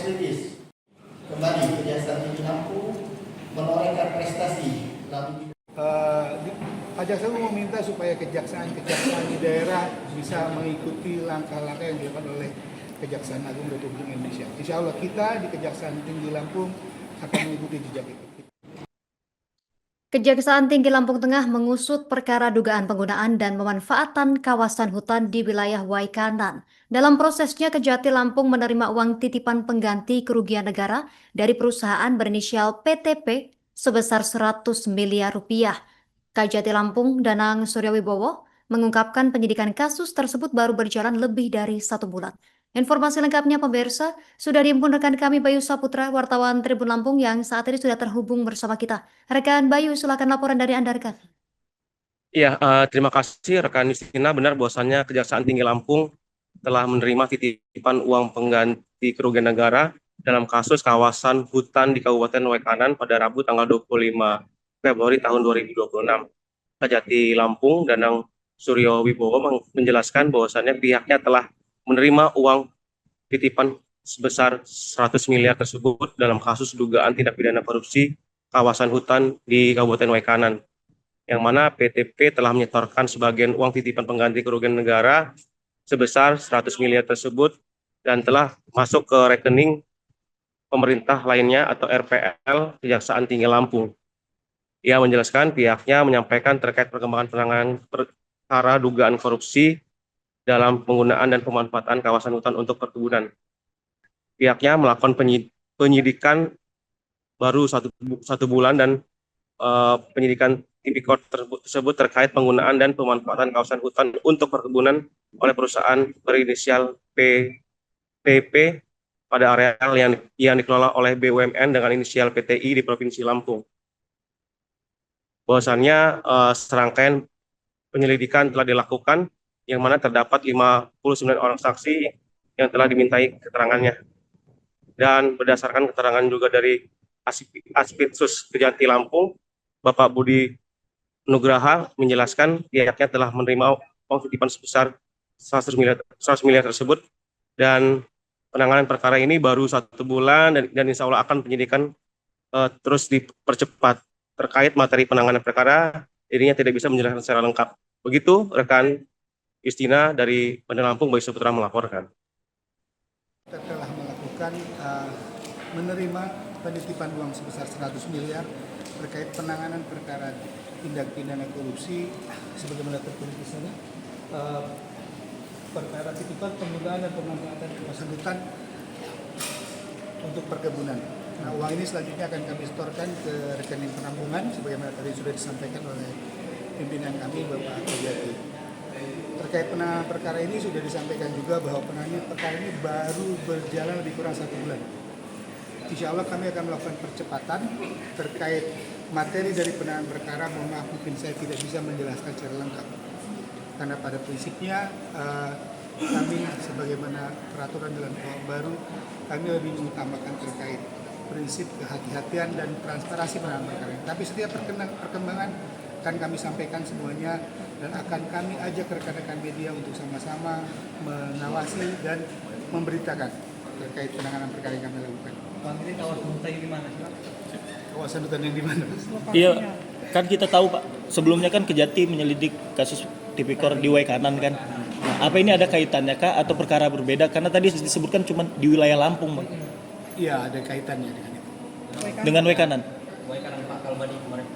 press release. Kembali Kejaksaan Tinggi Lampung menorehkan prestasi dalam Pak Jaksa meminta supaya kejaksaan di daerah bisa mengikuti langkah-langkah yang dilakukan oleh Kejaksaan Agung Republik Indonesia. Insya Allah kita di Kejaksaan Tinggi Lampung akan mengikuti jejak itu. Kejaksaan Tinggi Lampung Tengah mengusut perkara dugaan penggunaan dan pemanfaatan kawasan hutan di wilayah Waikanan. Dalam prosesnya, Kejati Lampung menerima uang titipan pengganti kerugian negara dari perusahaan berinisial PTP sebesar 100 miliar rupiah. Kejati Lampung Danang Suryawibowo mengungkapkan penyidikan kasus tersebut baru berjalan lebih dari 1 bulan. Informasi lengkapnya pemirsa sudah dihimpun rekan kami Bayu Saputra, wartawan Tribun Lampung yang saat ini sudah terhubung bersama kita. Rekan Bayu, silakan laporan dari Anda rekan. Iya, terima kasih rekan Justina. Benar bahwasannya Kejaksaan Tinggi Lampung telah menerima titipan uang pengganti kerugian negara dalam kasus kawasan hutan di Kabupaten Waikanan pada Rabu tanggal 25 Februari tahun 2026. Kejati Lampung Danang Suryo Wibowo menjelaskan bahwasannya pihaknya telah menerima uang titipan sebesar 100 miliar tersebut dalam kasus dugaan tindak pidana korupsi kawasan hutan di Kabupaten Waikanan, yang mana PTP telah menyetorkan sebagian uang titipan pengganti kerugian negara sebesar 100 miliar tersebut dan telah masuk ke rekening pemerintah lainnya atau RPL Kejaksaan Tinggi Lampung. Ia menjelaskan pihaknya menyampaikan terkait perkembangan penanganan perkara dugaan korupsi dalam penggunaan dan pemanfaatan kawasan hutan untuk perkebunan. Pihaknya melakukan penyidikan baru satu bulan dan penyidikan tipikor tersebut terkait penggunaan dan pemanfaatan kawasan hutan untuk perkebunan oleh perusahaan berinisial PTP pada areal yang dikelola oleh BUMN dengan inisial PTI di Provinsi Lampung. Bahwasannya serangkaian penyelidikan telah dilakukan yang mana terdapat 59 orang saksi yang telah dimintai keterangannya. Dan berdasarkan keterangan juga dari Aspitsus Kejati Lampung, Bapak Budi Nugraha menjelaskan pihaknya telah menerima uang titipan sebesar 100 miliar tersebut dan penanganan perkara ini baru 1 bulan dan insya Allah akan penyidikan terus dipercepat. Terkait materi penanganan perkara, dirinya tidak bisa menjelaskan secara lengkap. Begitu rekan Justina dari Bandar Lampung, Bayu Saputra melaporkan. Kita telah melakukan menerima penitipan uang sebesar 100 miliar terkait penanganan perkara tindak pidana korupsi sebagaimana tertulis di sana, perkara titipan penggunaan dan pemanfaatan kawasan hutan untuk perkebunan. Nah, uang ini selanjutnya akan kami setorkan ke rekening penampungan sebagaimana tadi sudah disampaikan oleh pimpinan kami Bapak Kejati. Terkait penanganan perkara ini sudah disampaikan juga bahwa penanganan perkara ini baru berjalan lebih kurang 1 bulan. Insya Allah kami akan melakukan percepatan terkait materi dari penanganan perkara. Mohon maaf mungkin saya tidak bisa menjelaskan secara lengkap. Karena pada prinsipnya kami sebagaimana peraturan dalam KUHP baru, kami lebih mengutamakan terkait prinsip kehati-hatian dan transparansi penanganan perkara. Tapi setiap perkembangan akan kami sampaikan semuanya dan akan kami ajak rekan-rekan media untuk sama-sama mengawasi dan memberitakan terkait penanganan perkara yang kami lakukan. Bang, ini kawasan hutan yang di mana? Kawasan hutan yang di mana? Iya, kan kita tahu Pak, sebelumnya kan Kejati menyelidik kasus tipikor di Waikanan kan. Nah, apa ini ada kaitannya kah atau perkara berbeda? Karena tadi disebutkan cuma di wilayah Lampung, Bang. Iya, ada kaitannya dengan itu. Dengan Waikanan? Waikanan Pak Kalbadi kemarin.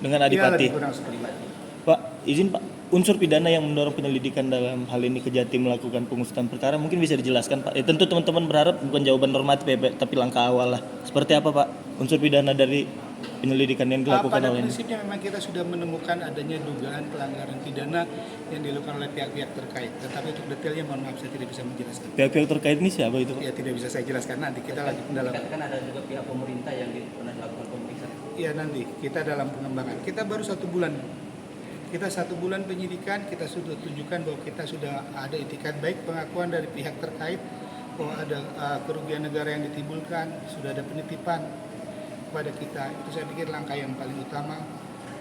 Dengan Iya, Adipati. lebih kurang seperti itu. Pak, izin Pak, unsur pidana yang mendorong penyelidikan dalam hal ini Kejati melakukan pengusutan perkara mungkin bisa dijelaskan Pak. Tentu teman-teman berharap bukan jawaban normatif ya Pak, tapi langkah awal lah. Seperti apa Pak unsur pidana dari penyelidikan yang dilakukan Pada oleh ini? prinsipnya memang kita sudah menemukan adanya dugaan pelanggaran pidana yang dilakukan oleh pihak-pihak terkait. Tetapi untuk detailnya mohon maaf saya tidak bisa menjelaskan. Pihak-pihak terkait ini siapa itu Pak? Ya tidak bisa saya jelaskan, nanti kita lagi pendalaman. Kan ada juga pihak pemerintah yang pernah dilakukan pemeriksaan. Iya nanti kita dalam pengembangan. Kita baru 1 bulan. Kita 1 bulan penyidikan, kita sudah tunjukkan bahwa kita sudah ada itikat baik pengakuan dari pihak terkait bahwa ada kerugian negara yang ditimbulkan, sudah ada penitipan kepada kita. Itu saya pikir langkah yang paling utama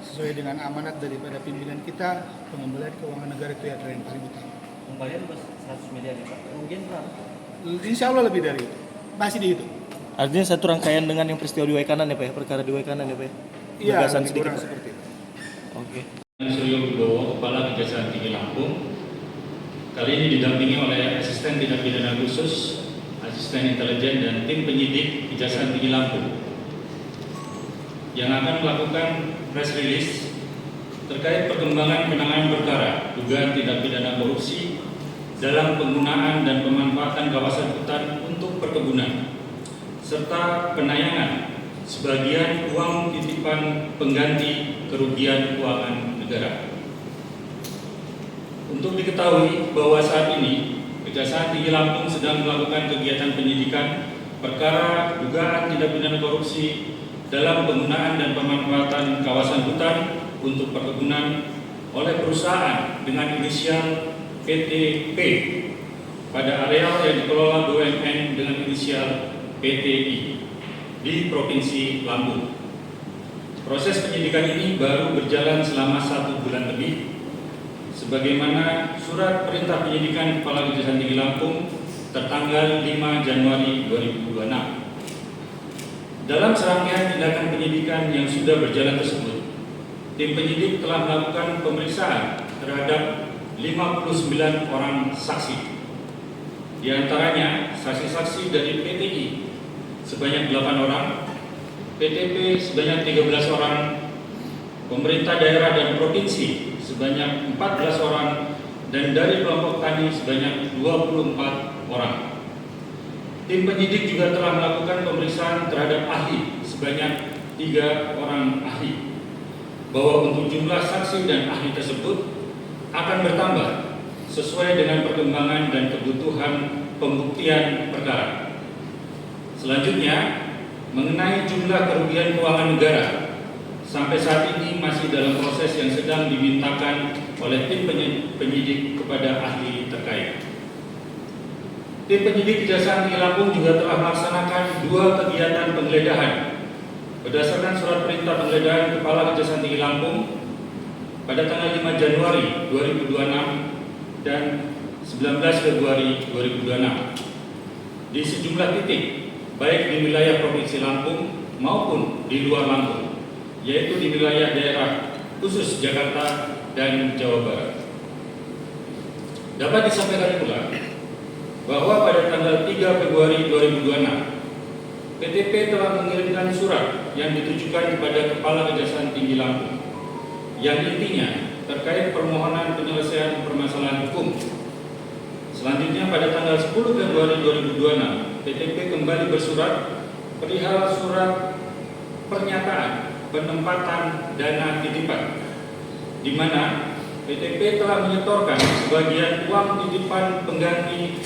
sesuai dengan amanat daripada pimpinan kita, pengembalian keuangan negara itu yang paling utama. Kembalian 100 miliar ya Pak. Kemudian berapa? Insya Allah lebih dari itu. masih dihitung. Artinya satu rangkaian dengan yang peristiwa di Waikanan ya Pak ya, perkara di Waikanan ya Pak ya? Iya, Gagasan lebih sedikit kurang Pak. seperti itu. Oke. Suryo Wibowo, Kepala Kejaksaan Tinggi Lampung. Kali ini didampingi oleh Asisten Tindak Pidana Khusus, Asisten Intelijen dan tim penyidik Kejaksaan Tinggi Lampung yang akan melakukan press release terkait perkembangan penanganan perkara dugaan tindak pidana korupsi dalam penggunaan dan pemanfaatan kawasan hutan untuk perkebunan serta penayangan sebagian uang titipan pengganti kerugian keuangan negara. Untuk diketahui bahwa saat ini Kejaksaan Tinggi Lampung sedang melakukan kegiatan penyidikan perkara dugaan tindak pidana korupsi dalam penggunaan dan pemanfaatan kawasan hutan untuk perkebunan oleh perusahaan dengan inisial PTP pada areal yang dikelola BUMN dengan inisial PTI di Provinsi Lampung. Proses penyidikan ini baru berjalan selama 1 bulan lebih, sebagaimana surat perintah penyidikan Kepala Kejaksaan Tinggi Lampung tertanggal 5 Januari 2026. Dalam serangkaian tindakan penyidikan yang sudah berjalan tersebut, tim penyidik telah melakukan pemeriksaan terhadap 59 orang saksi. Di antaranya saksi-saksi dari PTI sebanyak 8 orang, PTP sebanyak 13 orang, pemerintah daerah dan provinsi sebanyak 14 orang, dan dari kelompok tani sebanyak 24 orang. Tim penyidik juga telah melakukan pemeriksaan terhadap ahli sebanyak 3 orang ahli, bahwa untuk jumlah saksi dan ahli tersebut akan bertambah sesuai dengan perkembangan dan kebutuhan pembuktian perkara. Selanjutnya, mengenai jumlah kerugian keuangan negara, sampai saat ini masih dalam proses yang sedang dimintakan oleh tim penyidik kepada ahli terkait. Tim penyidik Kejaksaan Tinggi Lampung juga telah melaksanakan 2 kegiatan penggeledahan berdasarkan surat perintah penggeledahan Kepala Kejaksaan Tinggi Lampung pada tanggal 5 Januari 2026 dan 19 Februari 2026 di sejumlah titik, baik di wilayah Provinsi Lampung maupun di luar Lampung, yaitu di wilayah daerah khusus Jakarta dan Jawa Barat. Dapat disampaikan pula bahwa pada tanggal 3 Februari 2026, PTP telah mengirimkan surat yang ditujukan kepada Kepala Kejaksaan Tinggi Lampung yang intinya terkait permohonan penyelesaian permasalahan hukum. Selanjutnya pada tanggal 10 Februari 2026, PTP kembali bersurat perihal surat pernyataan penempatan dana titipan, di mana PTP telah menyetorkan sebagian uang titipan pengganti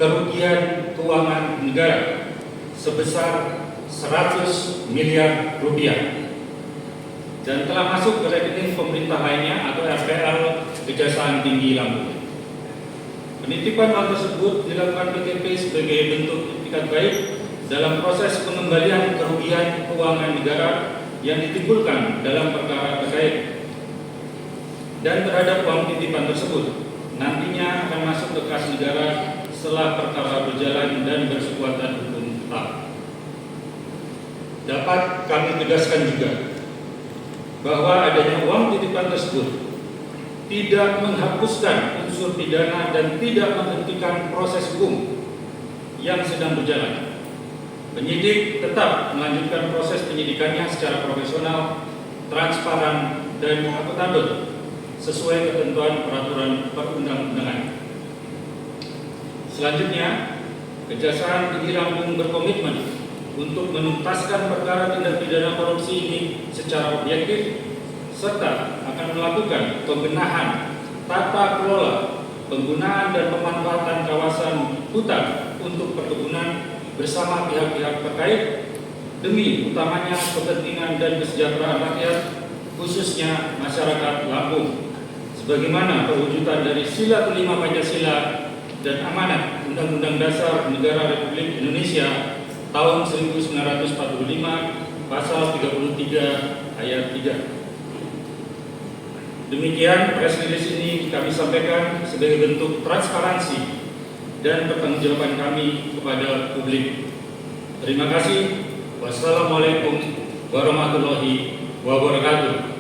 kerugian keuangan negara sebesar 100 miliar rupiah dan telah masuk ke rekening pemerintah lainnya atau RPL Kejaksaan Tinggi Lampung. Penitipan hal tersebut dilakukan PTP sebagai bentuk itikat baik dalam proses pengembalian kerugian keuangan negara yang ditimbulkan dalam perkara terkait, dan terhadap uang titipan tersebut nantinya akan masuk ke kas negara setelah perkara berjalan dan bersekuatan hukum tetap. Dapat kami tegaskan juga bahwa adanya uang titipan tersebut tidak menghapuskan unsur pidana dan tidak menghentikan proses hukum yang sedang berjalan. Penyidik tetap melanjutkan proses penyidikannya secara profesional, transparan, dan akuntabel sesuai ketentuan peraturan perundang-undangan. Selanjutnya, Kejaksaan Tinggi Lampung berkomitmen untuk menuntaskan perkara tindak pidana korupsi ini secara objektif serta akan melakukan pembenahan tata kelola penggunaan dan pemanfaatan kawasan hutan untuk perkebunan bersama pihak-pihak terkait demi utamanya kepentingan dan kesejahteraan rakyat, khususnya masyarakat Lampung, sebagaimana perwujudan dari Sila kelima Pancasila dan amanat Undang-Undang Dasar Negara Republik Indonesia tahun 1945 pasal 33 ayat 3. Demikian press release ini kami sampaikan sebagai bentuk transparansi dan pertanggungjawaban kami kepada publik. Terima kasih. Wassalamualaikum warahmatullahi wabarakatuh.